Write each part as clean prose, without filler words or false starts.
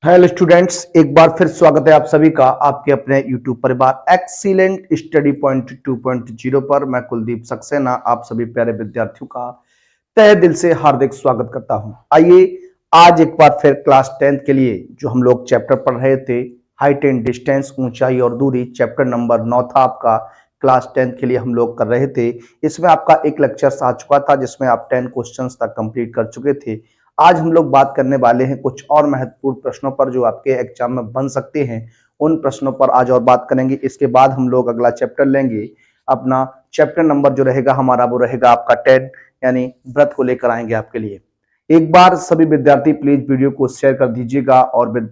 Hello students, एक बार फिर स्वागत है आप सभी का आपके अपने यूट्यूब परिवार एक्सीलेंट स्टडी पॉइंट 2.0 पर। मैं कुलदीप सक्सेना आप सभी प्यारे विद्यार्थियों का तहे दिल से हार्दिक स्वागत करता हूं। आइए आज एक बार फिर क्लास 10th के लिए जो हम लोग चैप्टर पढ़ रहे थे, हाइट एंड डिस्टेंस, ऊंचाई और दूरी, चैप्टर नंबर 9 था आपका। क्लास 10th के लिए हम लोग कर रहे थे। इसमें आपका एक लेक्चर आ चुका था जिसमें आप 10 क्वेश्चन तक कंप्लीट कर चुके थे। आज हम लोग बात करने वाले हैं कुछ और महत्वपूर्ण प्रश्नों पर जो आपके एग्जाम में बन सकते हैं। उन प्रश्नों पर आज और बात करेंगे। इसके बाद हम लोग अगला चैप्टर लेंगे। अपना चैप्टर नंबर जो रहेगा हमारा वो रहेगा आपका 10, यानी व्रत को लेकर आएंगे आपके लिए। एक बार सभी विद्यार्थी प्लीज वीडियो को शेयर कर दीजिएगा और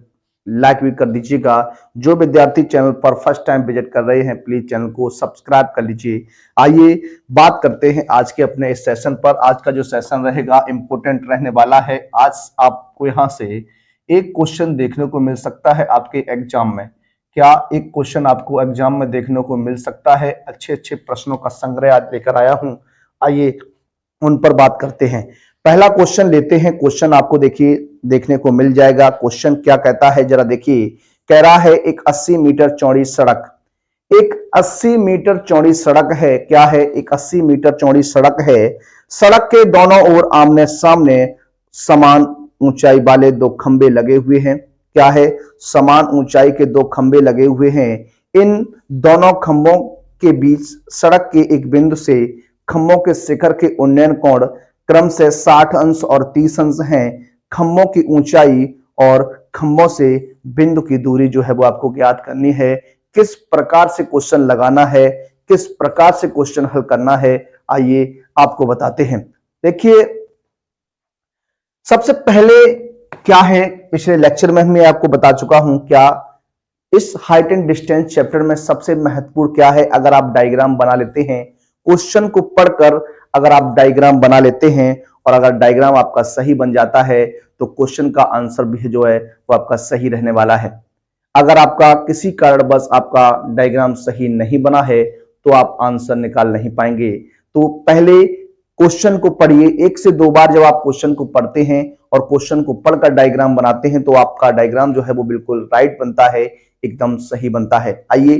लाइक भी कर दीजिएगा। जो विद्यार्थी चैनल पर फर्स्ट टाइम विजिट कर रहे हैं प्लीज चैनल को सब्सक्राइब कर लीजिए। आइए बात करते हैं आज के अपने इस सेशन पर। आज का जो सेशन रहेगा इंपोर्टेंट रहने वाला है। आज आपको यहाँ से एक क्वेश्चन देखने को मिल सकता है आपके एग्जाम में। क्या एक क्वेश्चन आपको एग्जाम में देखने को मिल सकता है? अच्छे अच्छे प्रश्नों का संग्रह आज लेकर आया हूं, आइए उन पर बात करते हैं। पहला क्वेश्चन लेते हैं। क्वेश्चन आपको देखिए देखने को मिल जाएगा। क्वेश्चन क्या कहता है जरा देखिए। कह रहा है एक 80 मीटर चौड़ी सड़क, एक 80 मीटर चौड़ी सड़क है। क्या है? एक 80 मीटर चौड़ी सड़क है। सड़क के दोनों ओर आमने सामने समान ऊंचाई वाले दो खंबे लगे हुए हैं। क्या है? समान ऊंचाई के दो खंबे लगे हुए हैं। इन दोनों खंभों के बीच सड़क के एक बिंदु से खंभों के शिखर के उन्नयन कोण क्रम से 60 अंश और 30 अंश हैं। खंभों की ऊंचाई और खंभों से बिंदु की दूरी जो है वो आपको ज्ञात करनी है। किस प्रकार से क्वेश्चन लगाना है, किस प्रकार से क्वेश्चन हल करना है, आइए आपको बताते हैं। देखिए सबसे पहले क्या है, पिछले लेक्चर में मैं आपको बता चुका हूं क्या इस हाइट एंड डिस्टेंस चैप्टर में सबसे महत्वपूर्ण क्या है। अगर आप डायग्राम बना लेते हैं, क्वेश्चन को पढ़कर अगर आप डायग्राम बना लेते हैं और अगर डायग्राम आपका सही बन जाता है तो क्वेश्चन का आंसर भी जो है वो आपका सही रहने वाला है। अगर आपका किसी कारणवश आपका डायग्राम सही नहीं बना है तो आप आंसर निकाल नहीं पाएंगे। तो पहले क्वेश्चन को पढ़िए। एक से दो बार जब आप क्वेश्चन को पढ़ते हैं और क्वेश्चन को पढ़कर डायग्राम बनाते हैं तो आपका डायग्राम जो है वो बिल्कुल राइट बनता है, एकदम सही बनता है। आइए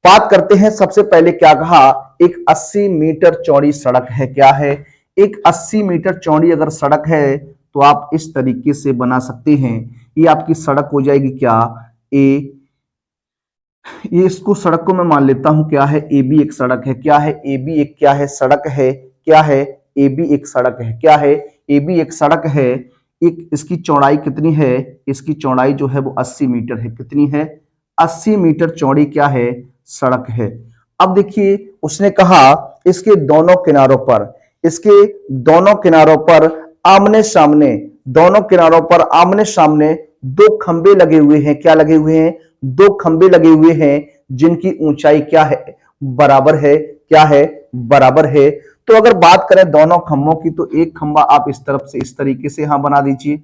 बात करते हैं। सबसे पहले क्या कहा, एक 80 मीटर चौड़ी सड़क है। क्या है? एक 80 मीटर चौड़ी अगर सड़क है तो आप इस तरीके से बना सकते हैं। ये आपकी सड़क हो जाएगी क्या, ए, ये इसको सड़क को मैं मान लेता हूं क्या है, ए बी एक सड़क है। क्या है? ए बी एक क्या है, सड़क है। क्या है? ए बी एक सड़क है। क्या है? ए बी एक सड़क है। एक इसकी चौड़ाई कितनी है? इसकी चौड़ाई जो है वो 80 मीटर है। कितनी है? 80 मीटर चौड़ी क्या है, सड़क है। अब देखिए उसने कहा इसके दोनों किनारों पर, इसके दोनों किनारों पर आमने सामने, दोनों किनारों पर आमने सामने दो खंबे लगे हुए हैं। क्या लगे हुए हैं? दो खंबे लगे हुए हैं जिनकी ऊंचाई क्या है, बराबर है। क्या है? बराबर है। तो अगर बात करें दोनों खंभों की तो एक खंबा आप इस तरफ से इस तरीके से यहां बना दीजिए,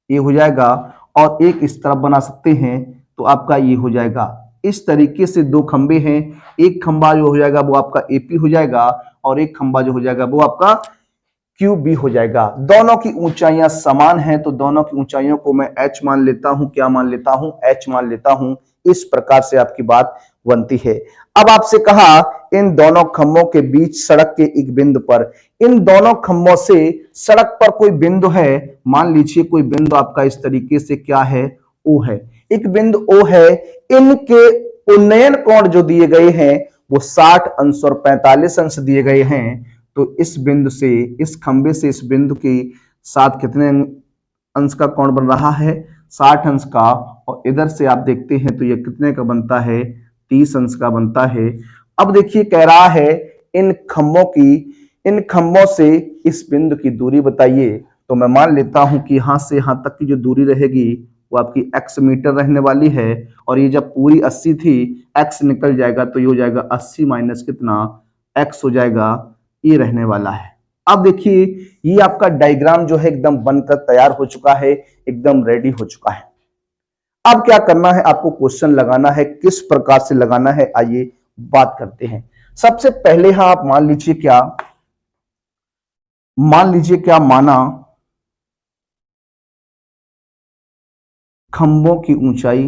ये हो जाएगा। और एक इस तरफ बना सकते हैं तो आपका ये हो जाएगा। इस तरीके से दो खंबे हैं। एक खंबा जो हो जाएगा वो आपका एपी हो जाएगा और एक खंबा जो हो जाएगा वो आपका क्यू बी हो जाएगा। दोनों की ऊंचाइयां समान हैं तो दोनों की ऊंचाइयों को मैं एच मान लेता हूं। क्या मान लेता हूं? एच मान लेता हूं। इस प्रकार से आपकी बात बनती है। अब आपसे कहा इन दोनों खंभों के बीच सड़क के एक बिंदु पर, इन दोनों खंभों से सड़क पर कोई बिंदु है। मान लीजिए कोई बिंदु आपका इस तरीके से क्या है, ओ है। एक बिंदु ओ है। इनके उन्नयन कोण जो दिए गए हैं वो 60 अंश और 45 अंश दिए गए हैं। तो इस बिंदु से, इस खंबे से इस बिंदु के साथ कितने अंश का कोण बन रहा है? 60 अंश का। और इधर से आप देखते हैं तो ये कितने का बनता है? 30 अंश का बनता है। अब देखिए कह रहा है इन खंभों की, इन खंभों से इस बिंदु की दूरी बताइए। तो मैं मान लेता हूं कि यहां से यहां तक की जो दूरी रहेगी वो आपकी x मीटर रहने वाली है। और ये जब पूरी 80 थी, x निकल जाएगा तो ये हो जाएगा 80 माइनस कितना, x हो जाएगा, ये रहने वाला है। अब देखिए ये आपका डायग्राम जो है एकदम बनकर तैयार हो चुका है, एकदम रेडी हो चुका है। अब क्या करना है, आपको क्वेश्चन लगाना है। किस प्रकार से लगाना है आइए बात करते हैं। सबसे पहले हाँ आप मान लीजिए क्या, मान लीजिए क्या माना खंभों की ऊंचाई,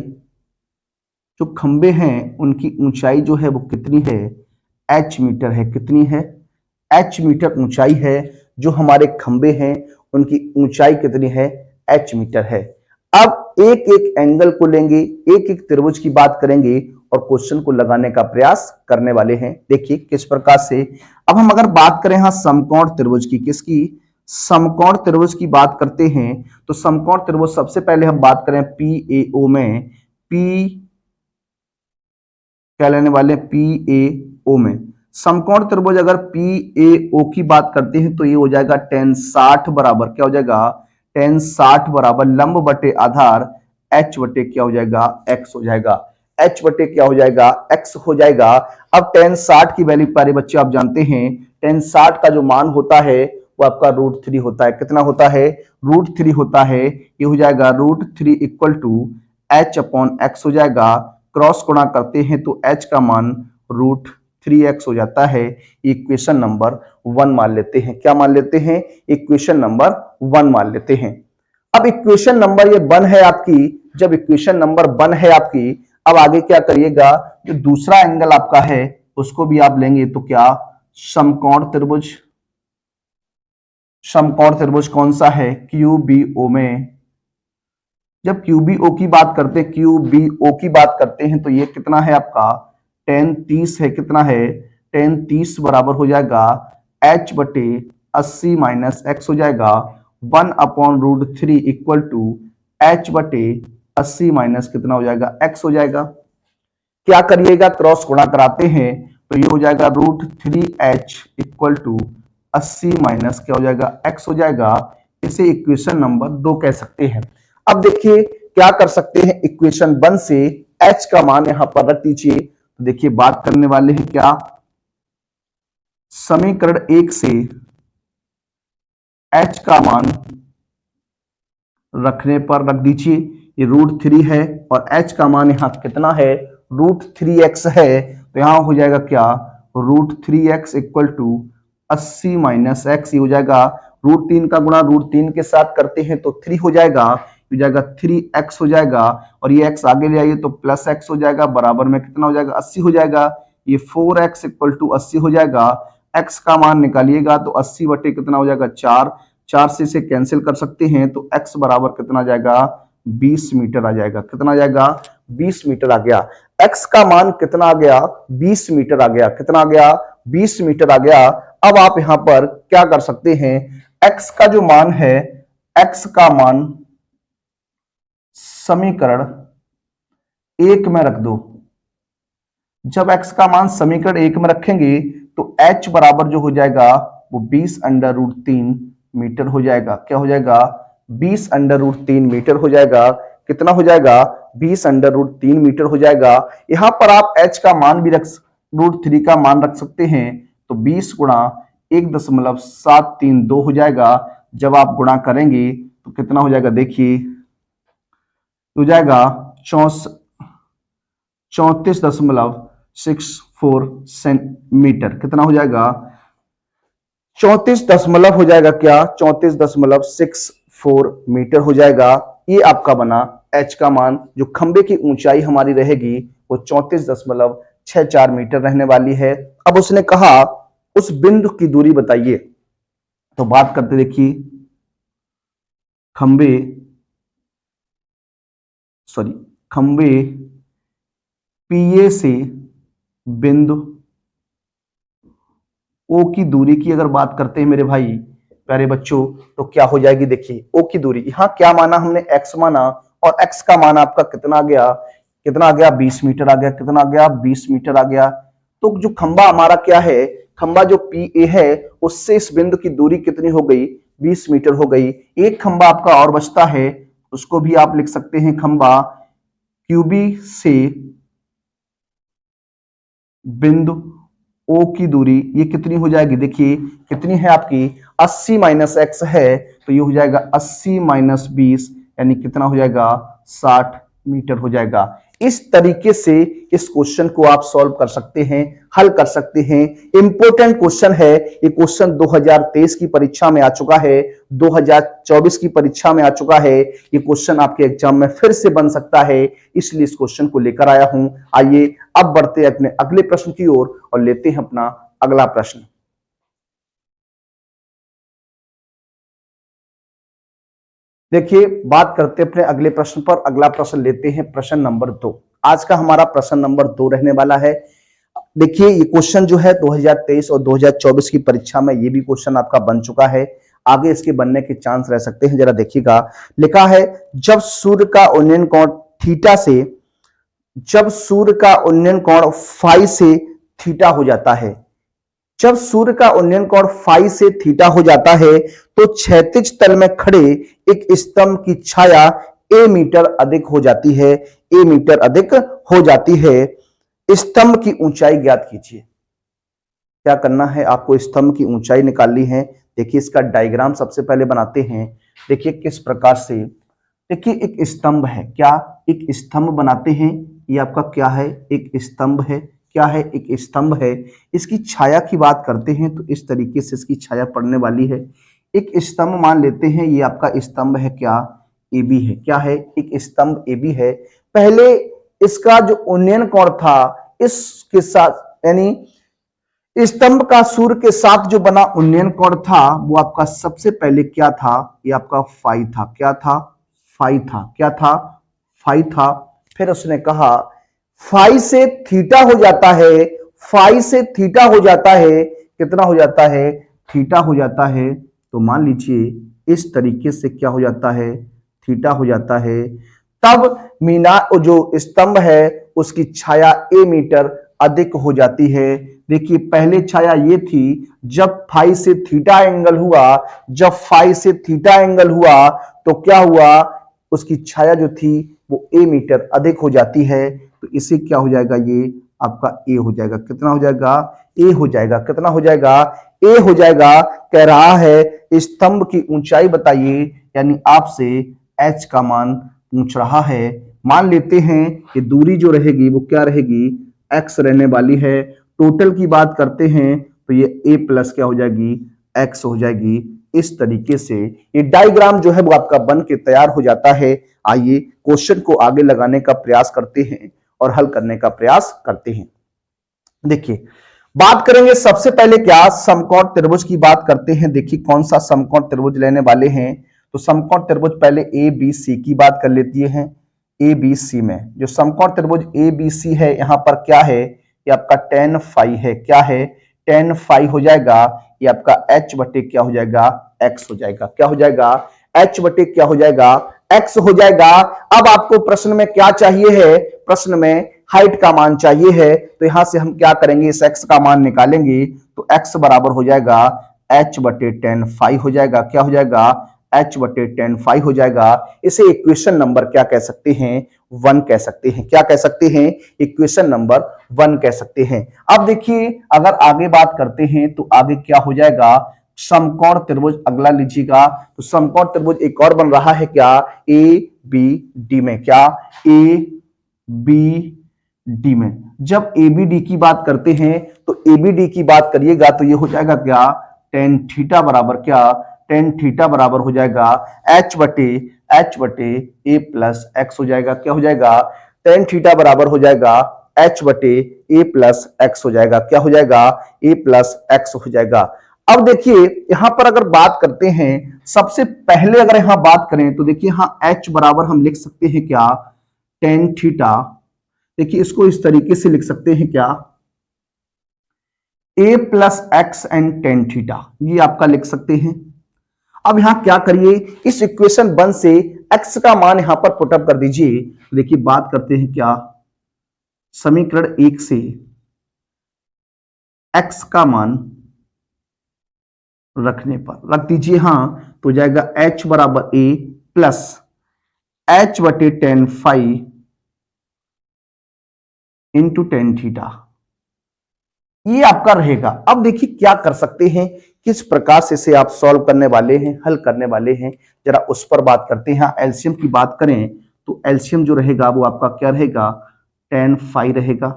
जो खंबे हैं उनकी ऊंचाई जो है वो कितनी है, h मीटर है। कितनी है, h मीटर ऊंचाई है। जो हमारे खंबे हैं उनकी ऊंचाई कितनी है, h मीटर है। अब एक एक एंगल को लेंगे, एक एक त्रिभुज की बात करेंगे और क्वेश्चन को लगाने का प्रयास करने वाले हैं। देखिए किस प्रकार से। अब हम अगर बात करें यहां समकोण त्रिभुज की, किसकी, समकोण त्रिभुज की बात करते हैं तो समकोण त्रिभुज सबसे पहले हम बात करें PAO में, P क्या लेने वाले हैं, PAO में समकोण त्रिभुज अगर PAO की बात करते हैं तो ये हो जाएगा tan 60 बराबर क्या हो जाएगा, tan 60 बराबर लंब बटे आधार h बटे क्या हो जाएगा, x हो जाएगा। h बटे क्या हो जाएगा, x हो जाएगा। अब tan 60 की वैल्यू प्यारे बच्चे आप जानते हैं, tan 60 का जो मान होता है वो आपका √3 होता है। कितना होता है, √3 होता है। ये हो जाएगा √3 equal to h upon x हो जाएगा। क्रॉस गुणा करते हैं तो h का मान √3x हो जाता है। इक्वेशन नंबर 1 मान लेते हैं। क्या मान लेते हैं, इक्वेशन नंबर 1 मान लेते हैं। अब इक्वेशन नंबर ये 1 है आपकी, जब इक्वेशन नंबर 1 है आपकी, अब आगे क्या करिएगा, जो दूसरा एंगल आपका है उसको भी आप लेंगे तो क्या, समकोण त्रिभुज। समकोण त्रिभुज कौन सा है, QBO में। जब QBO की बात करते हैं, QBO की बात करते हैं तो ये कितना है आपका, tan 30 है। कितना है, tan 30 बराबर हो जाएगा h बटे 80 माइनस x हो जाएगा 1 अपॉन √3 इक्वल टू h बटे 80 माइनस कितना हो जाएगा, x हो जाएगा। क्या करिएगा, क्रॉस गुणा कराते हैं तो ये हो जाएगा √3h इक्वल टू 80 माइनस क्या हो जाएगा, x हो जाएगा। इसे इक्वेशन नंबर 2 कह सकते हैं। अब देखिए क्या कर सकते हैं, इक्वेशन 1 से h का मान यहां पर रख दीजिए। तो देखिए बात करने वाले हैं क्या, समीकरण 1 से h का मान रखने पर रख दीजिए, ये √3 है और h का मान यहां कितना है, √3x है। तो यहां हो जाएगा क्या, √3x equal to 80 minus x, हो जाएगा √3 का गुणा √3 के साथ करते हैं तो 3 हो जाएगा, 3x हो जाएगा और ये x आगे ले आइए तो प्लस x हो जाएगा, बराबर में कितना हो जाएगा, 80 हो जाएगा। ये 4x इक्वल टू 80 हो जाएगा। x का मान निकालिएगा तो 80 बटे कितना हो जाएगा, 4 से इसे कैंसिल कर सकते हैं तो x बराबर कितना आ जाएगा, 20 मीटर आ जाएगा। कितना आ जाएगा, 20 मीटर आ गया। x का मान कितना आ गया, 20 मीटर आ गया। कितना आ गया, 20 मीटर आ गया। अब आप यहां पर क्या कर सकते हैं, x का जो मान है, x का मान समीकरण 1 में रख दो। जब x का मान समीकरण 1 में रखेंगे तो h बराबर जो हो जाएगा वो 20√3 मीटर हो जाएगा। क्या हो जाएगा, 20√3 मीटर हो जाएगा। कितना हो जाएगा, 20√3 मीटर हो जाएगा। यहां पर आप h का मान भी रख, √3 का मान रख सकते हैं तो 20 गुणा 1.732 हो जाएगा। जब आप गुणा करेंगे तो कितना हो जाएगा, देखिए हो जाएगा 34.64 सेंटीमीटर। कितना हो जाएगा, 34 दशमलव हो जाएगा क्या, 34.64 मीटर हो जाएगा। ये आपका बना h का मान। जो खंबे की ऊंचाई हमारी रहेगी वो 34.64 मीटर रहने वाली है। अब उसने कहा उस बिंदु की दूरी बताइए, तो बात करते देखिए खंबे PA से बिंदु O की दूरी की अगर बात करते हैं मेरे भाई प्यारे बच्चों तो क्या हो जाएगी, देखिए O की दूरी, यहां क्या माना हमने, x माना और x का मान आपका कितना आ गया, 20 मीटर आ गया। कितना आ गया, 20 मीटर आ गया। तो जो खंबा हमारा क्या है, खंबा जो PA है उससे इस बिंदु की दूरी कितनी हो गई, 20 मीटर हो गई। एक खंबा आपका और बचता है, उसको भी आप लिख सकते हैं, खंबा QB से बिंदु O की दूरी ये कितनी हो जाएगी, देखिए कितनी है आपकी, 80 माइनस x है तो ये हो जाएगा 80 माइनस 20 यानी कितना हो जाएगा, 60 मीटर हो जाएगा। इस तरीके से इस क्वेश्चन को आप सॉल्व कर सकते हैं, हल कर सकते हैं। इंपॉर्टेंट क्वेश्चन है ये। क्वेश्चन 2023 की परीक्षा में आ चुका है, 2024 की परीक्षा में आ चुका है। ये क्वेश्चन आपके एग्जाम में फिर से बन सकता है, इसलिए इस क्वेश्चन को लेकर आया हूं। आइए अब बढ़ते हैं अपने अगले प्रश्न की ओर और लेते हैं अपना अगला प्रश्न। देखिए, बात करते हैं अपने अगले प्रश्न पर। अगला प्रश्न लेते हैं, प्रश्न नंबर 2। आज का हमारा प्रश्न नंबर 2 रहने वाला है। देखिए, ये क्वेश्चन जो है 2023 और 2024 की परीक्षा में ये भी क्वेश्चन आपका बन चुका है, आगे इसके बनने के चांस रह सकते हैं। जरा देखिएगा, लिखा है जब सूर्य का उन्नयन कोण थीटा से, जब सूर्य का उन्नयन कोण फाई से थीटा हो जाता है, जब सूर्य का उन्नयन कोण फाई से थीटा हो जाता है तो क्षैतिज तल में खड़े एक स्तंभ की छाया ए मीटर अधिक हो जाती है, ए मीटर अधिक हो जाती है। स्तंभ की ऊंचाई ज्ञात कीजिए। क्या करना है आपको, स्तंभ की ऊंचाई निकालनी है। देखिए, इसका डायग्राम सबसे पहले बनाते हैं। देखिए किस प्रकार से, देखिए एक स्तंभ है, क्या एक स्तंभ बनाते हैं। ये आपका क्या है, एक स्तंभ है। क्या है, एक स्तंभ है। इसकी छाया की बात करते हैं तो इस तरीके से इसकी छाया पड़ने वाली है। एक स्तंभ मान लेते हैं, ये आपका स्तंभ है, क्या ए बी है। क्या है, एक स्तंभ ए बी है। पहले इसका जो उन्नयन कोण था इसके साथ, यानी स्तंभ का सूर्य के साथ जो बना उन्नयन कोण था वो आपका सबसे पहले क्या था, ये आपका फाई था। क्या था, फाई था। क्या था, फाई था। फिर उसने कहा फाई से थीटा हो जाता है, फाई से थीटा हो जाता है। कितना हो जाता है, थीटा हो जाता है। तो मान लीजिए इस तरीके से क्या हो जाता है, थीटा हो जाता है। तब मीनार जो स्तंभ है उसकी छाया ए मीटर अधिक हो जाती है। देखिए पहले छाया ये थी, जब फाई से थीटा एंगल हुआ, जब फाई से थीटा एंगल हुआ तो क्या हुआ, उसकी छाया जो थी वो ए मीटर अधिक हो जाती है। तो इसे क्या हो जाएगा, ये आपका ए हो जाएगा। कितना हो जाएगा, ए हो जाएगा। कितना हो जाएगा, ए हो जाएगा। कह रहा है स्तंभ की ऊंचाई बताइए, यानी आपसे एच का मान पूछ रहा है। मान लेते हैं कि दूरी जो रहेगी वो क्या रहेगी, एक्स रहने वाली है। टोटल की बात करते हैं तो ये ए प्लस क्या हो जाएगी, एक्स हो जाएगी। इस तरीके से ये डायग्राम जो है वो आपका बन के तैयार हो जाता है। आइए क्वेश्चन को आगे लगाने का प्रयास करते हैं और हल करने का प्रयास करते हैं। देखिए बात करेंगे सबसे पहले क्या, समकोण त्रिभुज की बात करते हैं। देखिए कौन सा समकोण त्रिभुज लेने वाले हैं, तो समकोण त्रिभुज पहले ए बी सी की बात कर लेती है। ए बी सी में जो समकोण त्रिभुज ए बी सी है, यहां पर क्या है, ये आपका tan फाई है। क्या है, tan फाई हो जाएगा। ये आपका h बटे क्या हो जाएगा, x हो जाएगा। क्या हो जाएगा, h बटे क्या हो जाएगा, x हो जाएगा। अब आपको प्रश्न में क्या चाहिए है, प्रश्न में हाइट का मान चाहिए है। तो यहां से हम क्या करेंगे, इस x का मान निकालेंगे तो x बराबर हो जाएगा h बटे tan फाई हो जाएगा। क्या हो जाएगा, h बटे tan फाई हो जाएगा। इसे इक्वेशन नंबर क्या कह सकते हैं, 1 कह सकते हैं। क्या कह सकते हैं, इक्वेशन नंबर 1 कह सकते हैं। अब देखिए अगर आगे बात करते हैं तो आगे क्या हो जाएगा, समकोण त्रिभुज अगला लीजिएगा। तो समकोण त्रिभुज एक और बन रहा है, क्या ए बी डी में। क्या, ए बी डी में। जब ए बी डी की बात करते हैं तो ए बी डी की बात करिएगा तो ये हो जाएगा क्या, tan थीटा बराबर क्या, tan थीटा बराबर हो जाएगा h बटे ए प्लस एक्स हो जाएगा। क्या हो जाएगा, tan थीटा बराबर हो जाएगा h बटे ए प्लस एक्स हो जाएगा। क्या हो जाएगा, ए प्लस एक्स हो जाएगा। अब देखिए यहां पर अगर बात करते हैं, सबसे पहले अगर यहां बात करें तो देखिए यहां h बराबर हम लिख सकते हैं क्या, tan थीटा। देखिए इसको इस तरीके से लिख सकते हैं क्या, a plus x and tan theta, ये आपका लिख सकते हैं। अब यहां क्या करिए, इस इक्वेशन 1 से x का मान यहां पर पुटअप कर दीजिए। देखिए बात करते हैं क्या, समीकरण 1 से x का मान रखने पर रख दीजिए, हां तो जाएगा h बराबर a प्लस h बटे tan phi into tan theta, ये आपका रहेगा। अब देखिए क्या कर सकते हैं, किस प्रकार से इसे आप सॉल्व करने वाले हैं, हल करने वाले हैं, जरा उस पर बात करते हैं। एलसीएम की बात करें तो एलसीएम जो रहेगा वो आपका क्या रहेगा, tan फाई रहेगा,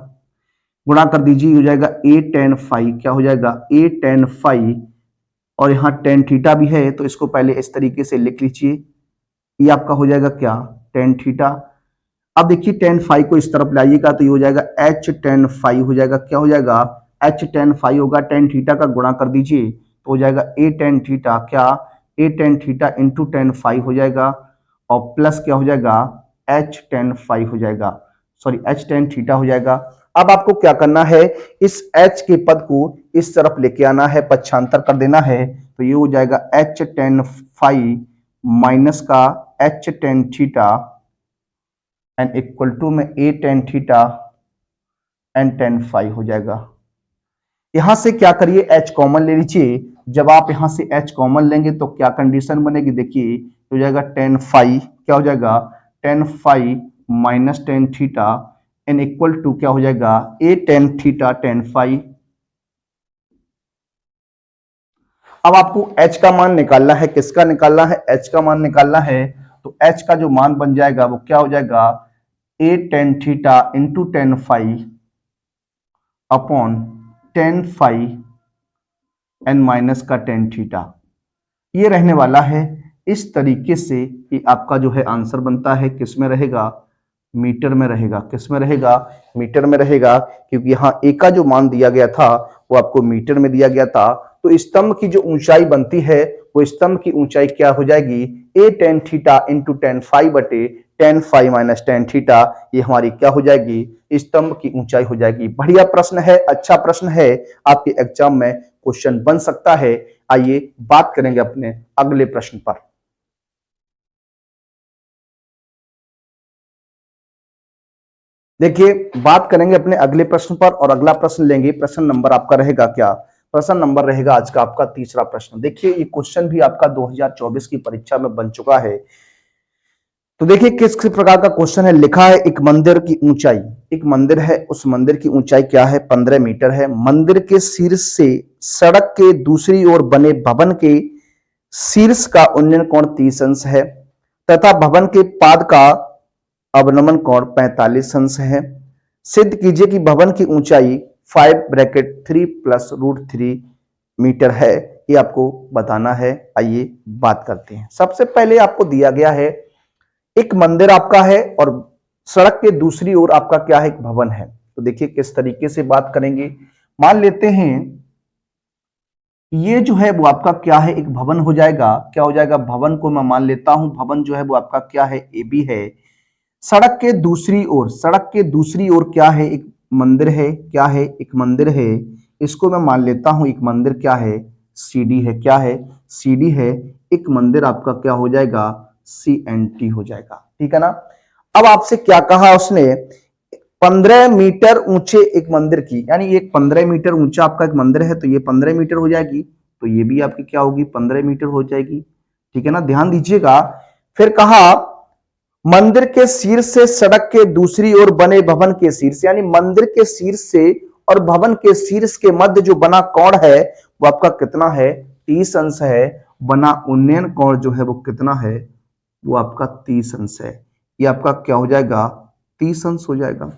गुणा कर दीजिए, हो जाएगा a tan फाई, क्या हो जाएगा a tan फाई, और यहाँ tan थीटा भी है तो इसको पहले इस तरीके से लिख लीजिए, ये आपका हो जाएगा क्या tan थीटा। अब देखिए tan फाई को इस तरफ लाइएगा तो ये हो जाएगा h tan फाई हो जाएगा, क्या हो जाएगा h tan फाई होगा, tan थीटा का गुणा कर दीजिए तो हो जाएगा a tan थीटा, क्या a tan theta into tan phi हो जाएगा, और प्लस क्या हो जाएगा h tan फाई हो जाएगा, सॉरी h tan थीटा हो जाएगा। अब आपको क्या करना है, इस h के पद को इस तरफ लेके आना है, पक्षांतर कर देना है, तो ये हो जाएगा h tan फाई माइनस का h tan theta and equal to में a tan theta and tan phi हो जाएगा। यहां से क्या करिए h कॉमन ले लीजिए, जब आप यहां से h कॉमन लेंगे तो क्या कंडीशन बनेगी, देखिए हो जाएगा tan फाई, क्या हो जाएगा tan phi minus tan theta and equal to क्या हो जाएगा a tan theta tan phi. अब आपको h का मान निकालना है, किसका निकालना है, h का मान निकालना है, तो h का जो मान बन जाएगा वो क्या हो जाएगा a tan theta into tan phi upon tan phi एन माइनस का tan थीटा, ये रहने वाला है। इस तरीके से ये आपका जो है आंसर बनता है, किस में रहेगा, मीटर में रहेगा, किस में रहेगा, मीटर में रहेगा, क्योंकि यहाँ ए का जो मान दिया गया था वो आपको मीटर में दिया गया था। तो स्तंभ की जो ऊंचाई बनती है वो स्तंभ की ऊंचाई क्या हो जाएगी, A tan theta into tan phi बटे tan phi minus tan theta, ये हमारी क्या हो जाएगी, स्तंभ की ऊंचाई हो जाएगी। बढ़िया प्रश्न है, अच्छा प्रश्न है, आपके एग्जाम में क्वेश्चन बन सकता है। आइए बात करेंगे अपने अगले प्रश्न पर। देखिए बात करेंगे अपने अगले प्रश्न पर, और अगला प्रश्न लेंगे, प्रश्न नंबर आपका रहेगा क्या, प्रश्न नंबर रहेगा आज का आपका तीसरा प्रश्न। देखिए ये क्वेश्चन भी आपका 2024 की परीक्षा में बन चुका है। तो देखिए किस प्रकार का क्वेश्चन है, लिखा है एक मंदिर की ऊंचाई, एक मंदिर है, उस मंदिर की ऊंचाई क्या है 15 मीटर है, मंदिर के शीर्ष से सड़क के दूसरी ओर बने भवन के शीर्ष का उन्नयन कोण 30 अंश है तथा भवन के पाद का अवनमन कोण 45 अंश है। सिद्ध कीजिए कि भवन की ऊंचाई 5 प्लस √3 मीटर है, ये आपको बताना है। आइए बात करते हैं। सबसे पहले आपको दिया गया है एक मंदिर आपका है और सड़क के दूसरी ओर आपका क्या है, एक भवन है। तो देखिए किस तरीके से बात करेंगे, मान लेते हैं ये जो है वो आपका क्या है, एक भवन हो जाएगा, क्या हो जाएगा, भवन को मैं मान लेता हूं, भवन जो है वो आपका क्या है, ए बी है। सड़क के दूसरी ओर, सड़क के दूसरी ओर क्या है, एक मंदिर है, क्या है, एक मंदिर है, इसको मैं मान लेता हूं एक मंदिर क्या है, सी डी है, क्या है, सी डी है, एक मंदिर आपका क्या हो जाएगा, CNT हो जाएगा, ठीक है ना। अब आपसे क्या कहा उसने, 15 मीटर ऊंचे एक मंदिर की, यानी एक 15 मीटर ऊंचा आपका एक मंदिर है, तो ये 15 मीटर हो जाएगी, तो ये भी आपकी क्या होगी 15 मीटर हो जाएगी, ठीक है ना, ध्यान दीजिएगा। फिर कहा मंदिर के शीर्ष से सड़क के दूसरी ओर बने भवन के शीर्ष, यानी मंदिर के शीर्ष से और भवन के शीर्ष के मध्य जो बना कोण है वो आपका कितना है, 30 अंश है, बना उन्नयन कोण जो है वो कितना है, वो आपका 30 अंश है, ये आपका क्या हो जाएगा 30 अंश हो जाएगा।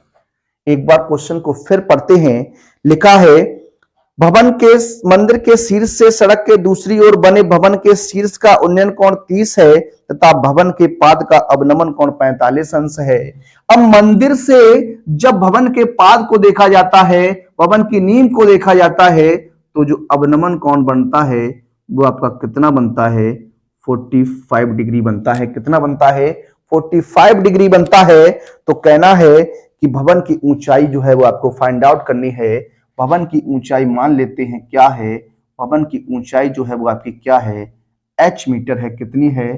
एक बार क्वेश्चन को फिर पढ़ते हैं, लिखा है भवन के मंदिर के शीर्ष से सड़क के दूसरी ओर बने भवन के शीर्ष का उन्नयन कोण 30 है तथा भवन के पाद का अवनमन कोण 45 अंश है। अब मंदिर से जब भवन के पाद को देखा जाता है, भवन की नींव को देखा जाता है, तो जो अवनमन कोण बनता है वो आपका कितना बनता है, 45 डिग्री बनता है। कितना बनता है, 45 डिग्री बनता है। तो कहना है कि भवन की ऊंचाई जो है वो आपको फाइंड आउट करनी है। भवन की ऊंचाई मान लेते हैं क्या है, भवन की ऊंचाई जो है वो आपकी क्या है, h मीटर है। कितनी है,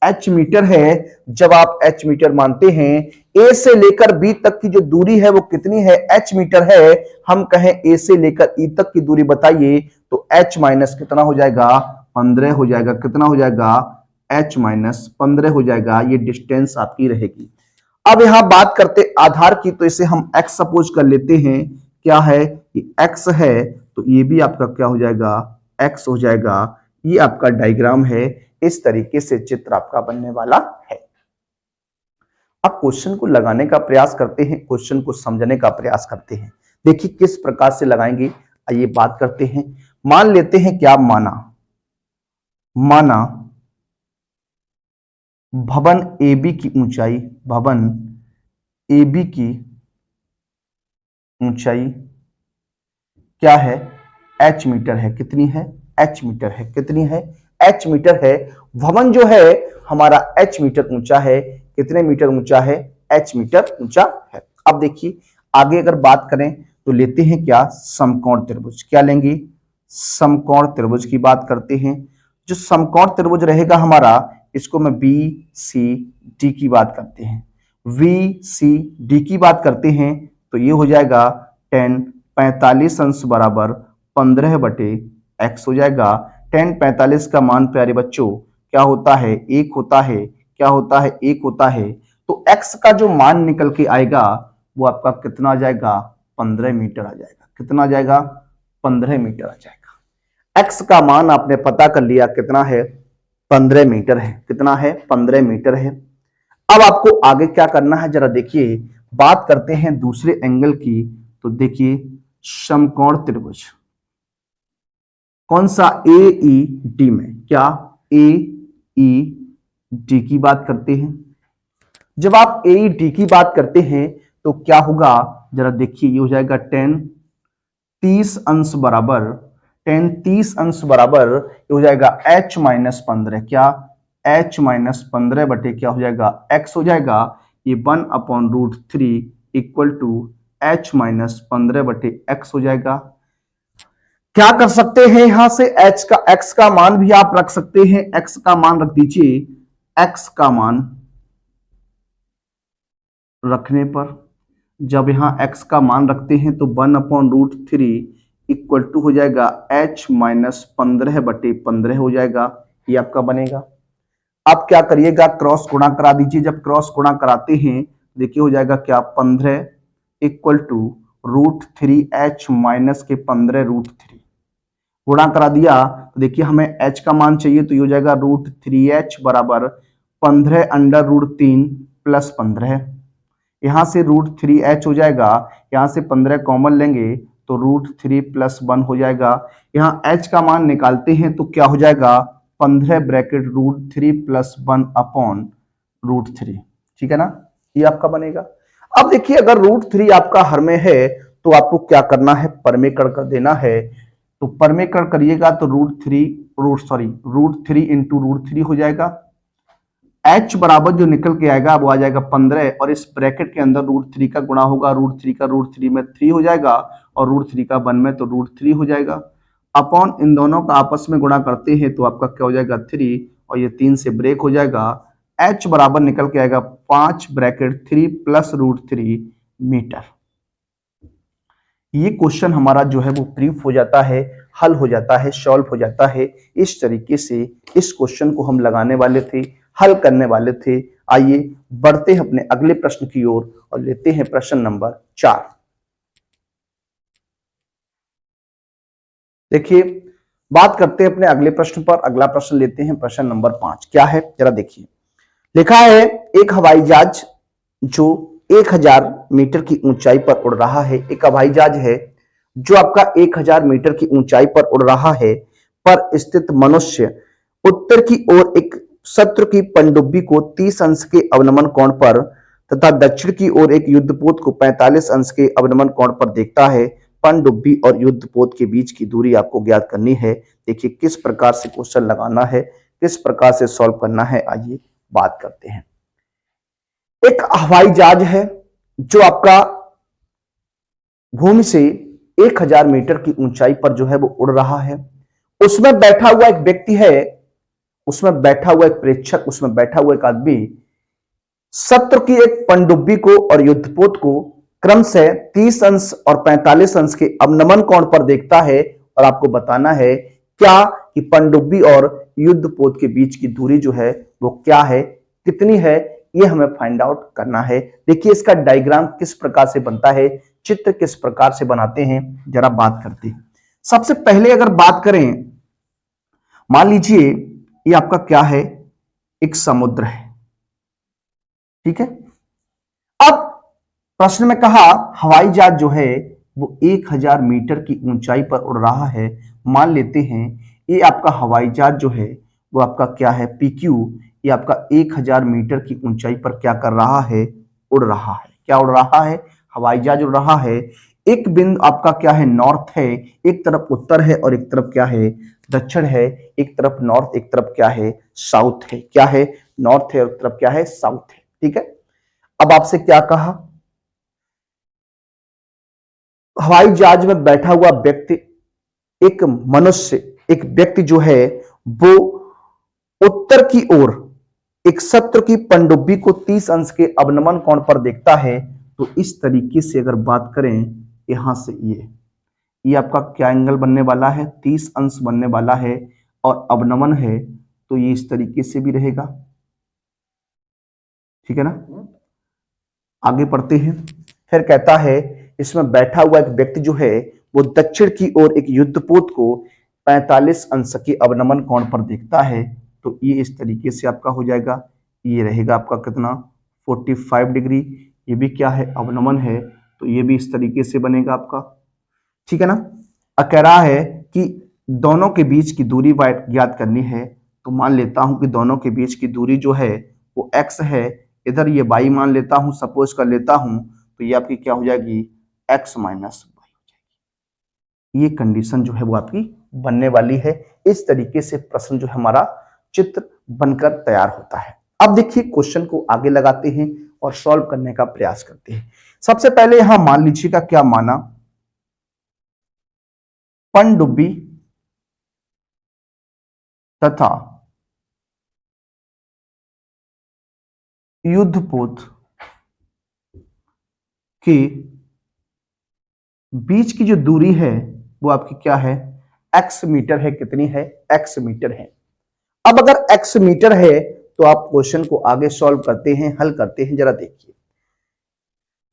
h मीटर है। जब आप h मीटर मानते हैं, a से लेकर b तक की जो दूरी है वो कितनी है, h मीटर है। हम कहें a से लेकर e तक की दूरी बताइए, तो h माइनस कितना हो जाएगा, 15 हो जाएगा। कितना हो जाएगा, h माइनस 15 हो जाएगा, ये डिस्टेंस आपकी रहेगी। अब यहां बात करते आधार की, तो इसे हम x सपोज कर लेते हैं, क्या है, ये x है, तो ये भी आपका क्या हो जाएगा, x हो जाएगा। ये आपका डायग्राम है, इस तरीके से चित्र आपका बनने वाला है। अब क्वेश्चन को लगाने का प्रयास करते हैं, क्वेश्चन को समझने का प्रयास करते हैं। देखिए किस प्रकार से लगाएंगे, आइए बात करते हैं। मान लेते हैं क्या, माना भवन AB की ऊंचाई, भवन AB की ऊंचाई क्या है, h मीटर है। कितनी है, h मीटर है। कितनी है, h मीटर है। भवन जो है हमारा h मीटर ऊंचा है। कितने मीटर ऊंचा है, h मीटर ऊंचा है। अब देखिए आगे अगर बात करें तो लेते हैं क्या, समकोण त्रिभुज। क्या लेंगे, समकोण त्रिभुज की बात करते हैं। जो समकोण त्रिभुज रहेगा हमारा, इसको मैं BCD की बात करते हैं। VCD की बात करते हैं तो ये हो जाएगा 10 45 अंश बराबर 15/x हो जाएगा। 10 45 का मान प्यारे बच्चों क्या होता है, 1 होता है। क्या होता है, 1 होता है। तो x का जो मान निकल के आएगा वो आपका कितना आ जाएगा, 15 मीटर आ जाएगा। कितना आ जाएगा, 15 मीटर आ जाएगा। x का मान आपने पता कर लिया कितना है, 15 मीटर है। कितना है, 15 मीटर है। अब आपको आगे क्या करना है, जरा देखिए। बात करते हैं दूसरे एंगल की, तो देखिए समकोण त्रिभुज कौन सा, AED में। क्या, AED की बात करते हैं। जब आप AED की बात करते हैं तो क्या होगा, जरा देखिए। ये हो जाएगा 10 30 अंश बराबर, 10 30 अंश बराबर ये हो जाएगा h-15। क्या, h-15 बटे क्या हो जाएगा, x हो जाएगा। ये 1/√3 इक्वल टू h-15 बटे x हो जाएगा। क्या कर सकते हैं यहां से, x का मान भी आप रख सकते हैं। x का मान रख दीजिए। x का मान रखने पर, जब यहां x का मान रखते हैं तो 1/√3 इक्वल टू हो जाएगा h-15 बटे 15 हो जाएगा। ये आपका बनेगा। आप क्या करिएगा, क्रॉस गुणा करा दीजिए। जब क्रॉस गुणा कराते हैं देखिए हो जाएगा क्या, 15 इक्वल टू √3h माइनस के 15√3 गुणा करा दिया तो देखिए हमें h का मान चाहिए तो ये हो जाएगा √3h बराबर 15√3 प्लस 15। यहां से √3h हो जाएगा, यहां से 15 कॉमन लेंगे तो √3 प्लस 1 हो जाएगा। यहां h का मान निकालते हैं तो क्या हो जाएगा, 15 ब्रैकेट √3 प्लस 1 अपॉन √3। ठीक है ना, ये आपका बनेगा। अब देखिए अगर √3 आपका हर में है तो आपको क्या करना है, परमेकरण कर देना है। तो परमेकरण करिएगा तो √3 इंटू √3 हो जाएगा। h बराबर जो निकल के आएगा वो आ जाएगा 15 और इस ब्रैकेट के अंदर √3 का गुणा होगा। √3 का √3 में 3 हो जाएगा और √3 का 1 में तो √3 हो जाएगा। अपॉन इन दोनों का आपस में गुणा करते हैं तो आपका क्या हो जाएगा, 3 और ये 3 से ब्रेक हो जाएगा। h बराबर निकल के आएगा 5 ब्रैकेट 3 प्लस √3 मीटर। ये क्वेश्चन हमारा जो है वो प्रूफ हो जाता है, हल हो जाता है, सॉल्व हो जाता है। इस तरीके से इस क्वेश्चन को हम लगाने वाले थे, हल करने वाले थे। आइए बढ़ते हैं अपने अगले प्रश्न की ओर और लेते हैं प्रश्न नंबर 4। देखिए बात करते हैं अपने अगले प्रश्न पर। अगला प्रश्न लेते हैं प्रश्न नंबर 5। क्या है जरा देखिए। लिखा है एक हवाई जहाज जो 1000 मीटर की ऊंचाई पर उड़ रहा है। एक हवाई जहाज है जो आपका 1000 मीटर की ऊंचाई पर उड़ रहा है, पर स्थित मनुष्य उत्तर की ओर एक शत्रु की पनडुब्बी को 30 अंश के अवनमन कोण पर तथा दक्षिण की ओर एक युद्धपोत को 45 अंश के अवनमन कोण पर देखता है। पनडुब्बी और युद्धपोत के बीच की दूरी आपको ज्ञात करनी है। देखिए किस प्रकार से क्वेश्चन लगाना है, किस प्रकार से सॉल्व करना है, आइए बात करते हैं। एक हवाई जहाज है जो आपका भूमि से 1000 मीटर की ऊंचाई पर जो है वो उड़ रहा है। उसमें बैठा हुआ एक व्यक्ति है, उसमें बैठा हुआ एक प्रेक्षक, उसमें बैठा हुआ एक आदमी शत्रु की एक पनडुब्बी को और युद्धपोत को क्रम से 30 अंश और 45 अंश के अवनमन कोण पर देखता है। और आपको बताना है क्या कि पनडुब्बी और युद्धपोत के बीच की दूरी जो है वो क्या है, कितनी है, ये हमें फाइंड आउट करना है। देखिए इसका डायग्राम किस प्रकार से बनता है, चित्र किस प्रकार से बनाते हैं, जरा बात करते हैं। सबसे पहले अगर बात करें, मान लीजिए ये आपका क्या है, एक समुद्र है। ठीक है, प्रश्न में कहा हवाई जहाज जो है वो 1000 मीटर की ऊंचाई पर उड़ रहा है। मान लेते हैं ये आपका हवाई जहाज जो है वो आपका क्या है, पीक्यू, ये आपका 1000 मीटर की ऊंचाई पर क्या कर रहा है, उड़ रहा है। क्या उड़ रहा है, हवाई जहाज उड़ रहा है। एक बिंदु आपका क्या है, नॉर्थ है, एक तरफ उत्तर है और एक तरफ क्या है, दक्षिण है। एक तरफ नॉर्थ, एक तरफ क्या है, साउथ है। क्या है, नॉर्थ है और एक तरफ क्या है, साउथ है। ठीक है। अब आपसे क्या कहा, हवाई जहाज में बैठा हुआ व्यक्ति, एक मनुष्य, एक व्यक्ति जो है वो उत्तर की ओर एक शत्रु की पनडुब्बी को 30 अंश के अवनमन कोण पर देखता है। तो इस तरीके से अगर बात करें, यहां से ये आपका क्या एंगल बनने वाला है, 30 अंश बनने वाला है और अवनमन है तो ये इस तरीके से भी रहेगा। ठीक है ना। आगे बढ़ते हैं। फिर कहता है इसमें बैठा हुआ एक व्यक्ति जो है वो दक्षिण की ओर एक युद्धपोत को 45 अंश के अवनमन कोण पर देखता है। तो ये इस तरीके से आपका हो जाएगा, ये रहेगा आपका कितना, 45 डिग्री। ये भी क्या है, अवनमन है, तो ये भी इस तरीके से बनेगा आपका। ठीक है ना। अब कह रहा है कि दोनों के बीच की दूरी ज्ञात करनी है। तो मान लेता हूं कि दोनों के बीच की दूरी जो है वो x है, इधर ये y मान लेता हूं, सपोज कर लेता हूं, तो ये आपकी क्या हो जाएगी, x माइनस वाई हो जाएगी। ये कंडीशन जो है वो आपकी बनने वाली है। इस तरीके से प्रश्न जो हमारा चित्र बनकर तैयार होता है। अब देखिए क्वेश्चन को आगे लगाते हैं और सॉल्व करने का प्रयास करते हैं। सबसे पहले यहां मान लीजिएगा, क्या माना, पनडुब्बी तथा युद्धपोत के बीच की जो दूरी है वो आपकी क्या है, x मीटर है। कितनी है, x मीटर है। अब अगर x मीटर है तो आप क्वेश्चन को आगे सॉल्व करते हैं, हल करते हैं। जरा देखिए,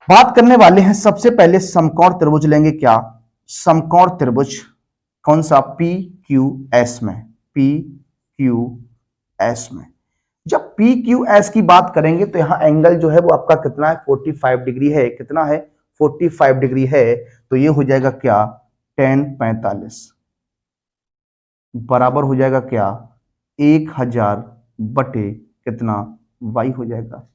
बात करने वाले हैं सबसे पहले समकोण त्रिभुज लेंगे। क्या, समकोण त्रिभुज कौन सा, पी क्यू एस में, पी क्यू एस में। जब पी क्यू एस की बात करेंगे तो यहां एंगल जो है वो आपका कितना है, 45 डिग्री है। कितना है, 45 डिग्री है। तो ये हो जाएगा क्या, tan 45 बराबर हो जाएगा क्या, 1000 बटे कितना, y हो जाएगा।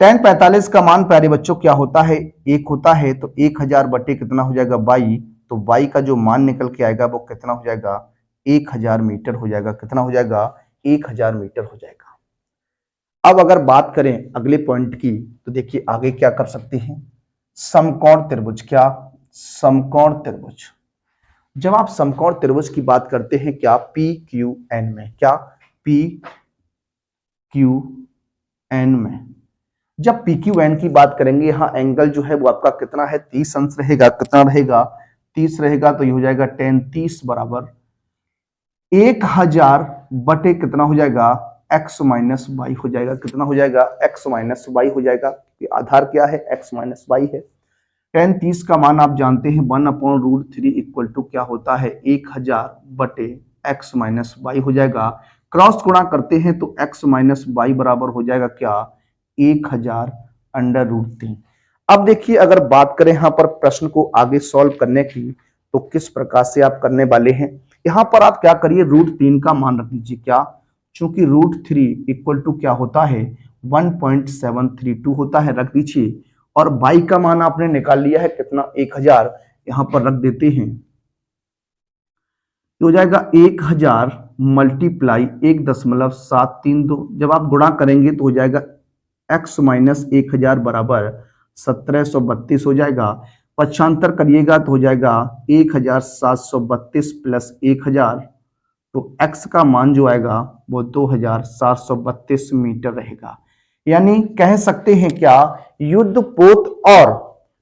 tan 45 का मान प्यारे बच्चों क्या होता है, एक होता है। तो 1000 बटे कितना हो जाएगा, y। तो y का जो मान निकल के आएगा वो कितना हो जाएगा, 1000 मीटर हो जाएगा। कितना हो जाएगा, 1000 मीटर हो जाएगा। अब अगर बात करें अगले पॉइंट की, तो देखिए आगे क्या कर सकते हैं, समकोण त्रिभुज। क्या, समकोण त्रिभुज। जब आप समकोण त्रिभुज की बात करते हैं, क्या, पी क्यू एन में, क्या, पी क्यू एन में, जब पी क्यू एन की बात करेंगे, यहां एंगल जो है वो आपका कितना है, 30 अंश रहेगा। कितना रहेगा, 30 रहेगा। तो ये हो जाएगा tan 30 बराबर 1000 बटे कितना हो जाएगा, x माइनस वाई हो जाएगा। कितना हो जाएगा, x माइनस वाई हो जाएगा। आधार क्या है, x माइनस वाई है। tan 30 का मान आप जानते हैं 1/√3 इक्वल टू क्या होता है, 1000 बटे x माइनस वाई हो जाएगा। क्रॉस गुणा करते हैं तो x माइनस वाई बराबर हो जाएगा क्या, 1000√3। अब देखिए अगर बात करें यहां पर प्रश्न को आगे सॉल्व करने की, तो किस प्रकार से आप करने वाले हैं। यहां पर आप क्या करिए, √3 का मान रख लीजिए। क्या, चूंकि √3 इक्वल टू क्या होता है, 1.732 होता है, रख दीजिए। और y का मान आपने निकाल लिया है कितना, 1000, यहां पर रख देते हैं। तो हो जाएगा 1000 मल्टीप्लाई 1.732। जब आप गुणा करेंगे तो हो जाएगा x माइनस 1000 बराबर 1732 हो जाएगा। पक्षांतर करिएगा तो हो जाएगा 1732 प्लस 1000। तो x का मान जो आएगा वो 2732 मीटर रहेगा। यानी कह सकते हैं क्या, युद्धपोत और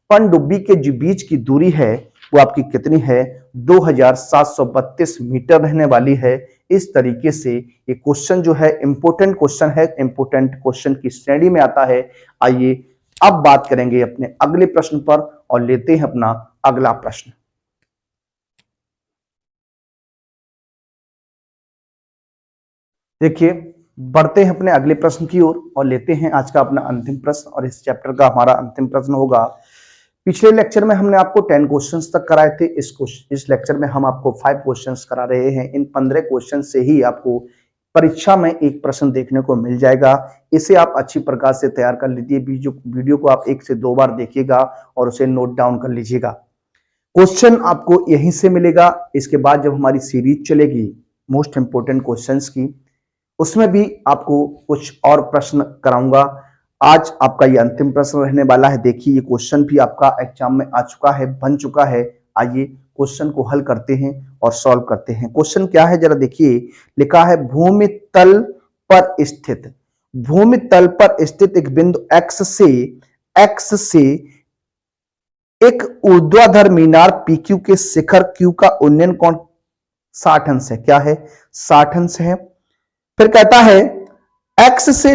पनडुब्बी के जो बीच की दूरी है वो आपकी कितनी है, 2732 मीटर रहने वाली है। इस तरीके से ये क्वेश्चन जो है इंपोर्टेंट क्वेश्चन है, इंपोर्टेंट क्वेश्चन की श्रेणी में आता है। आइए अब बात करेंगे अपने अगले प्रश्न पर और लेते हैं अपना अगला प्रश्न। देखिए बढ़ते हैं अपने अगले प्रश्न की ओर और लेते हैं आज का अपना अंतिम प्रश्न, और इस चैप्टर का हमारा अंतिम प्रश्न होगा। पिछले लेक्चर में हमने आपको 10 क्वेश्चंस तक कराए थे। इस लेक्चर में हम आपको 5 क्वेश्चंस करा रहे हैं। इन 15 क्वेश्चन से ही आपको परीक्षा में एक प्रश्न देखने को मिल जाएगा। इसे आप अच्छी प्रकार से तैयार कर लीजिए। वीडियो को आप 1 से 2 बार देखिएगा और उसे नोट डाउन कर लीजिएगा। क्वेश्चन आपको यहीं से मिलेगा। इसके बाद जब हमारी सीरीज चलेगी मोस्ट इंपोर्टेंट क्वेश्चंस की, उसमें भी आपको कुछ और प्रश्न कराऊंगा। आज आपका ये अंतिम प्रश्न रहने वाला है। देखिए, ये क्वेश्चन भी आपका एग्जाम में आ चुका है, बन चुका है। आइए क्वेश्चन को हल करते हैं और सॉल्व करते हैं। क्वेश्चन क्या है जरा देखिए। लिखा है भूमि तल पर स्थित एक बिंदु एक्स से एक ऊर्ध्वाधर मीनार PQ के शिखर Q का उन्नयन कोण 60 अंश है। क्या है? 60 अंश है। फिर कहता है एक्स से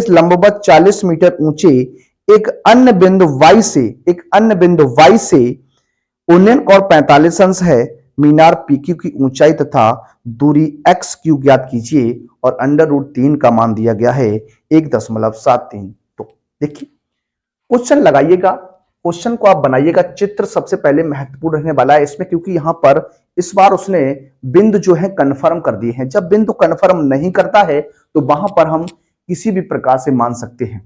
लंबवत 40 मीटर ऊंचे एक अन्य बिंदु Y से उन्नयन कोण 45 अंश है। मीनार PQ की ऊंचाई तथा दूरी XQ ज्ञात कीजिए और √3 का मान दिया गया है 1.73। तो देखिए, क्वेश्चन लगाइएगा, क्वेश्चन को आप बनाइएगा। चित्र सबसे पहले महत्वपूर्ण रहने वाला है इसमें, क्योंकि यहां पर इस बार उसने बिंदु जो है कंफर्म कर दिए हैं। जब बिंदु कंफर्म नहीं करता है तो वहां पर हम किसी भी प्रकार से मान सकते हैं,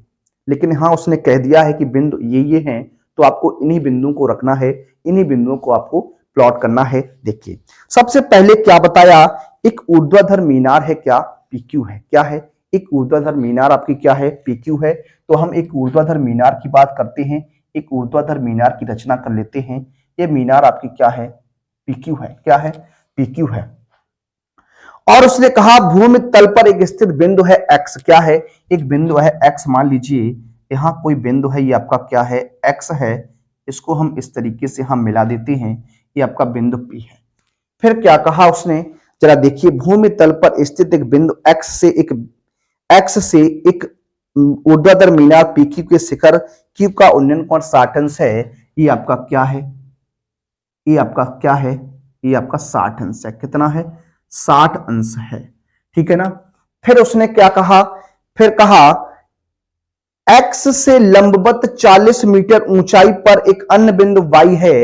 लेकिन यहां उसने कह दिया है कि बिंदु ये हैं, तो आपको इन्हीं बिंदुओं को रखना है, इन्हीं बिंदुओं को आपको प्लॉट करना है। देखिए, सबसे पहले क्या बताया, एक ऊर्ध्वाधर मीनार है, क्या? PQ है। क्या है? एक ऊर्ध्वाधर मीनार आपकी क्या है? PQ है। तो हम एक ऊर्ध्वाधर मीनार की बात करते हैं, एक ऊर्ध्वाधर मीनार की रचना कर लेते हैं। ये मीनार आपकी क्या है? PQ है। क्या है? PQ है। और उसने कहा भूमि तल पर एक स्थित बिंदु है X। क्या है? एक बिंदु है X, मान लीजिए यहां कोई बिंदु है, ये आपका क्या है? X है। इसको हम इस तरीके से हम मिला देते हैं, ये आपका बिंदु P है। फिर क्या कहा उसने, जरा देखिए, भूमि तल पर स्थित एक बिंदु X से एक ऊर्ध्वाधर मीनार PQ के शिखर Q का उन्नयन कोण 60 अंश है। ये आपका क्या है? ये आपका क्या है? ये आपका 60 अंश है। कितना है? 60 अंश है। ठीक है ना। फिर उसने क्या कहा, फिर कहा X से लंबवत 40 मीटर ऊंचाई पर एक अन्य बिंदु Y है।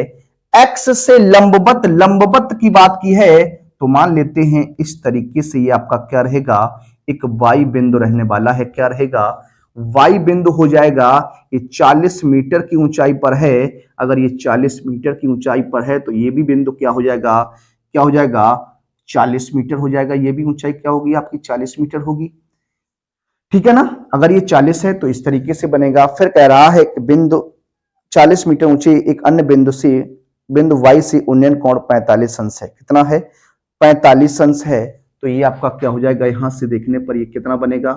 X से लंबवत की बात की है, तो मान लेते हैं इस तरीके से ये आपका क्या रहेगा? एक Y बिंदु रहने वाला है। क्या रहेगा? Y बिंदु हो जाएगा। ये 40 मीटर की ऊंचाई पर है। अगर ये 40 मीटर की ऊंचाई पर है तो ये भी बिंदु क्या हो जाएगा? क्या हो जाएगा? 40 मीटर हो जाएगा। ये भी ऊंचाई क्या होगी आपकी? 40 मीटर होगी। ठीक है ना। अगर ये 40 है तो इस तरीके से बनेगा। फिर कह रहा है कि बिंदु 40 मीटर ऊंचे एक अन्य बिंदु Y से उन्नयन कोण 45 अंश है। कितना है? 45 अंश है। तो ये आपका क्या हो जाएगा? यहां से देखने पर ये कितना बनेगा?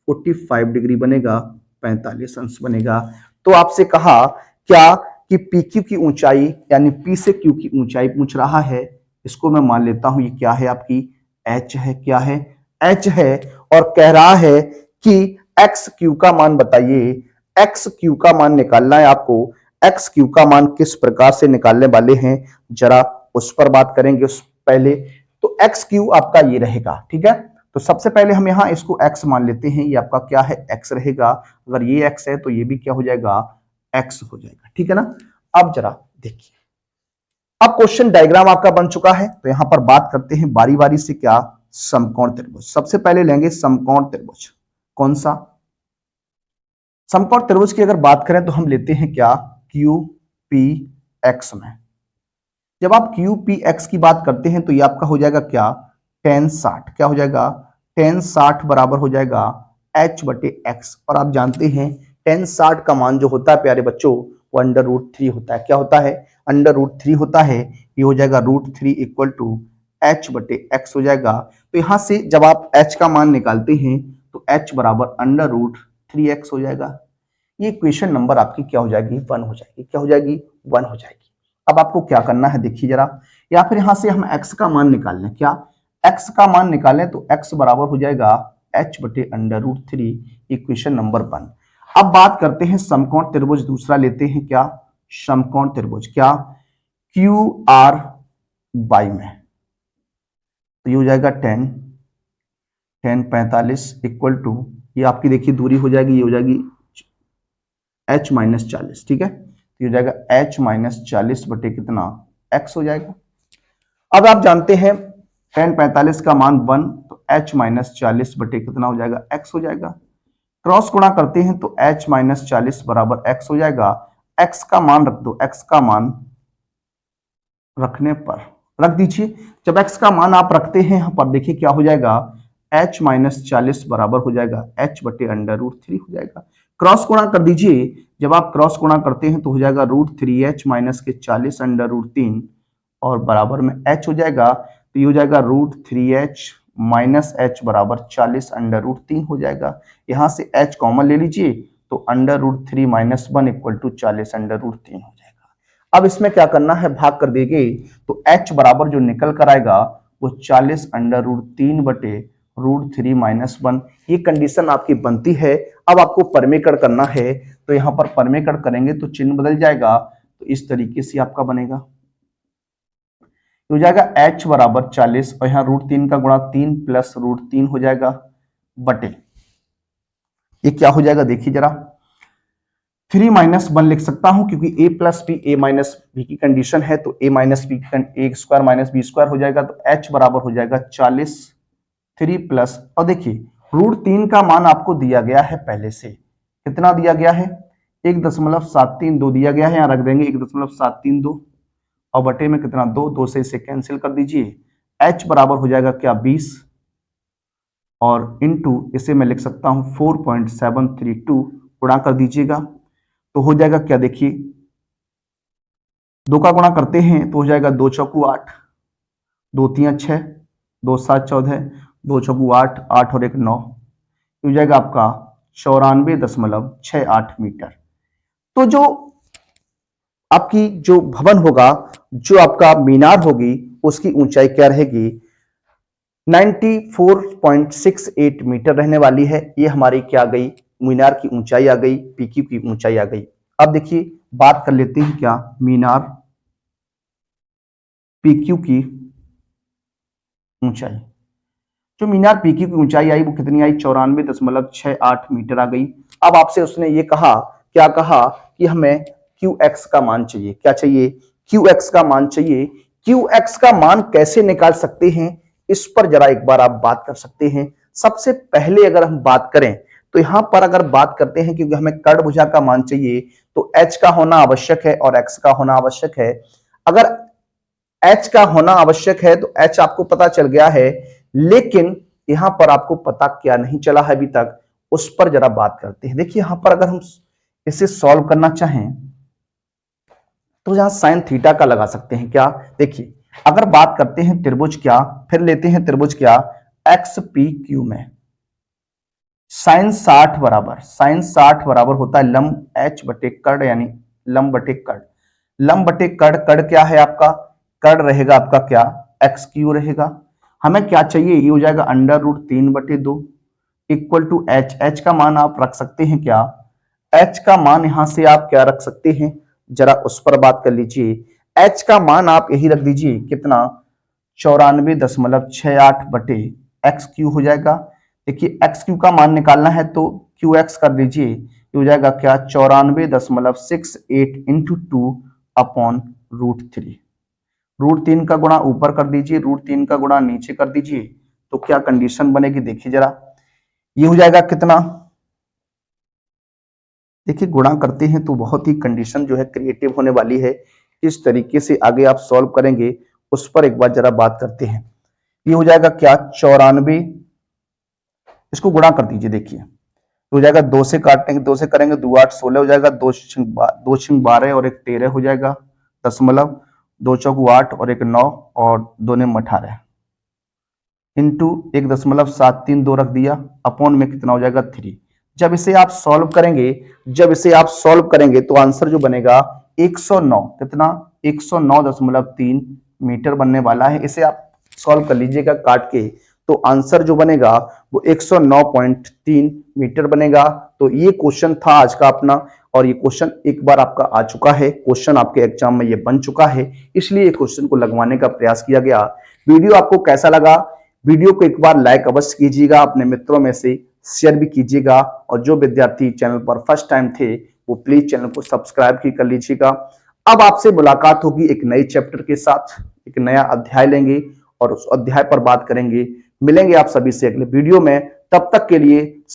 45 डिग्री बनेगा, 45 अंश बनेगा। तो आपसे कहा क्या कि PQ की ऊंचाई यानी P से Q की ऊंचाई पूछ रहा है। इसको मैं मान लेता हूं ये क्या है आपकी? H है। क्या है? H है। और कह रहा है कि XQ का मान बताइए। XQ का मान निकालना है आपको। XQ का मान किस प्रकार से निकालने वाले हैं, जरा उस पर बात करेंगे उस पहले। तो XQ आपका ये रहेगा। ठीक है। तो सबसे पहले हम यहां इसको X मान लेते हैं। ये आपका क्या है? X रहेगा। अगर ये X है तो ये भी क्या हो जाएगा? X हो जाएगा। ठीक है ना। अब जरा देखिए, अब क्वेश्चन डायग्राम आपका बन चुका है। तो यहां पर बात करते हैं बारी बारी से, क्या? समकोण त्रिभुज। सबसे पहले लेंगे समकोण त्रिभुज। कौन सा? समकोण त्रिभुज की अगर बात करें तो हम लेते हैं क्या? QPX में। जब आप QPX की बात करते हैं तो ये आपका हो जाएगा क्या? tan 60। क्या हो जाएगा? tan 60 बराबर हो जाएगा H/X। और आप जानते हैं tan 60 का मान जो होता है प्यारे बच्चों, वो √3 होता है। क्या होता है? √3 होता है। ये हो जाएगा √3 = H/X हो जाएगा। तो यहां से जब आप H का मान निकालते हैं तो H बराबर √3x हो जाएगा। ये इक्वेशन नंबर आपकी क्या हो जाएगी? 1 हो जाएगी। क्या हो जाएगी? 1 हो जाएगी। अब आपको क्या करना है देखिए जरा, या फिर यहां से हम x का मान निकाल लें। क्या? x का मान निकालें तो x बराबर हो जाएगा H/√3, इक्वेशन नंबर 1। अब बात करते हैं समकोण त्रिभुज दूसरा लेते हैं। क्या? समकोण त्रिभुज। क्या? QRY में। तो ये हो जाएगा 10, tan45 इक्वल टू, ये आपकी देखिए दूरी हो जाएगी, ये हो जाएगी h-40, ठीक है, तो ये हो जाएगा h-40 बटे कितना x हो जाएगा। अब आप जानते हैं tan45 का मान 1, तो h-40 बटे कितना हो जाएगा x हो जाएगा। क्रॉस गुणा करते हैं तो h-40 बराबर x हो जाएगा। x का मान रख दो, x का मान रखने पर रख दीजिए, जब x का मान आप रखते हैं यहां पर देखिए क्या हो जाएगा, h-40 बराबर हो जाएगा h बटे √3 हो जाएगा। क्रॉस गुणा कर दीजिए, जब आप क्रॉस गुणा करते हैं तो हो जाएगा √3h माइनस के 40 √3 और बराबर में h हो जाएगा, तो ये हो जाएगा √3h माइनस h बराबर 40 √3 हो जाएगा। यहां से h कॉमन ले लीजिए तो √3 माइनस 1 इक्वल टू 40 √3 हो जाएगा। अब इसमें क्या करना है, भाग कर देंगे तो h बराबर जो निकल कर आएगा वो 40 √3 बटे √3 माइनस 1, ये कंडीशन आपकी बनती है। अब आपको परमेकरण करना है, तो यहां पर परमेकरण करेंगे तो चिन्ह बदल जाएगा, तो इस तरीके से आपका बनेगा, हो जाएगा h बराबर 40 और यहाँ √3 का गुणा 3 प्लस √3 हो जाएगा बटे, ये क्या हो जाएगा देखिए जरा, 3 माइनस 1 लिख सकता हूं क्योंकि a plus B A minus B की कंडीशन है, तो a minus B A square minus B square हो जाएगा, तो h बराबर हो जाएगा 40 3 प्लस, और देखिए √3 का मान आपको दिया गया है पहले से, कितना दिया गया है 1.732 दिया गया है, यहां रख देंगे 1.732 और बटे में कितना 2 से इसे कैंसिल कर दीजिए, h बराबर हो जाएगा क्या 20 और इनटू इसे मैं लिख सकता हूं 4.732 गुणा कर दीजिएगा, तो हो जाएगा क्या देखिए 2 का गुणा करते हैं तो हो जाएगा 2 चौकू 8, 2 3 6, 2 7 14, 2 चौकू 8, 8 और 1 9, हो जाएगा आपका 94.68 मीटर। तो जो आपकी जो भवन होगा, जो आपका मीनार होगी, उसकी ऊंचाई क्या रहेगी 94.68 मीटर रहने वाली है। ये हमारी क्या आ गई, मीनार की ऊंचाई आ गई, पीक्यू की ऊंचाई आ गई। अब देखिए बात कर लेते हैं क्या मीनार पीक्यू की ऊंचाई, जो मीनार पीक्यू की ऊंचाई आई वो कितनी आई 94.68 मीटर आ गई। अब आपसे उसने ये कहा, क्या कहा कि हमें QX का मान चाहिए, क्या चाहिए QX का मान चाहिए। QX का मान कैसे निकाल सकते हैं, इस पर जरा एक बार आप बात कर सकते हैं। सबसे पहले अगर हम बात करें तो यहां पर अगर बात करते हैं, क्योंकि हमें कर्ण भुजा का मान चाहिए तो H का होना आवश्यक है और X का होना आवश्यक है। अगर H का होना आवश्यक है तो H आपको पता चल गया है, लेकिन यहां पर आपको पता क्या नहीं चला है अभी तक, उस पर जरा बात करते हैं। देखिए यहां पर अगर हम इसे सॉल्व करना चाहें तो यहां साइन थीटा का लगा सकते हैं क्या, देखिए अगर बात करते हैं त्रिभुज क्या, फिर लेते हैं त्रिभुज क्या एक्स पी क्यू में साइन 60 बराबर होता है लंब एच बटे कर्ण, यानी लंब बटे कर्ण, लंब बटे कर्ण, कर्ण क्या है आपका, कर्ण रहेगा आपका क्या एक्स क्यू रहेगा। हमें क्या चाहिए, ये हो जाएगा √3/2 इक्वल टू एच, एच का मान आप रख सकते हैं क्या, एच का मान यहां से आप क्या रख सकते हैं, जरा उस पर बात कर लीजिए। एच का मान आप यही रख दीजिए कितना 94.68 बटे एक्स क्यू हो जाएगा। देखिए एक्स क्यू का मान निकालना है तो क्यू एक्स कर दीजिए, ये हो जाएगा क्या 94.68 इंटू 2 अपॉन √3, √3 का गुणा ऊपर कर दीजिए, √3 का गुणा नीचे कर दीजिए, तो क्या कंडीशन बनेगी देखिए जरा, ये हो जाएगा कितना, देखिए गुणा करते हैं तो बहुत ही कंडीशन जो है क्रिएटिव होने वाली है। किस तरीके से आगे आप सॉल्व करेंगे उस पर एक बार जरा बात करते हैं। ये हो जाएगा क्या 94, इसको गुणा कर दीजिए, देखिए हो जाएगा 2 से काटेंगे, 2 से करेंगे 2 8 16 हो जाएगा, 2 6 12 और 1 13 हो जाएगा, दशमलव 2 चौक 8 और 1 9 और 2 ने 18 इंटू 1.732 रख दिया, अपॉन में कितना हो जाएगा 3। जब इसे आप सॉल्व करेंगे, तो आंसर जो बनेगा 109, कितना 109.3 मीटर बनने वाला है। इसे आप सॉल्व कर लीजिएगा काट के, तो आंसर जो बनेगा वो 109.3 मीटर बनेगा। तो ये क्वेश्चन था आज का अपना, और ये क्वेश्चन एक बार आपका आ चुका है, क्वेश्चन आपके एग्जाम में ये बन चुका है, इसलिए क्वेश्चन को लगवाने का प्रयास किया गया। वीडियो आपको कैसा लगा, वीडियो को एक बार लाइक अवश्य कीजिएगा, अपने मित्रों में से शेयर भी कीजिएगा और जो विद्यार्थी चैनल पर फर्स्ट टाइम थे वो प्लीज चैनल को सब्सक्राइब भी कर लीजिएगा। अब आपसे मुलाकात होगी एक नए चैप्टर के साथ, एक नया अध्याय लेंगे और उस अध्याय पर बात करेंगे। मिलेंगे आप सभी से अगले वीडियो में, तब तक के लिए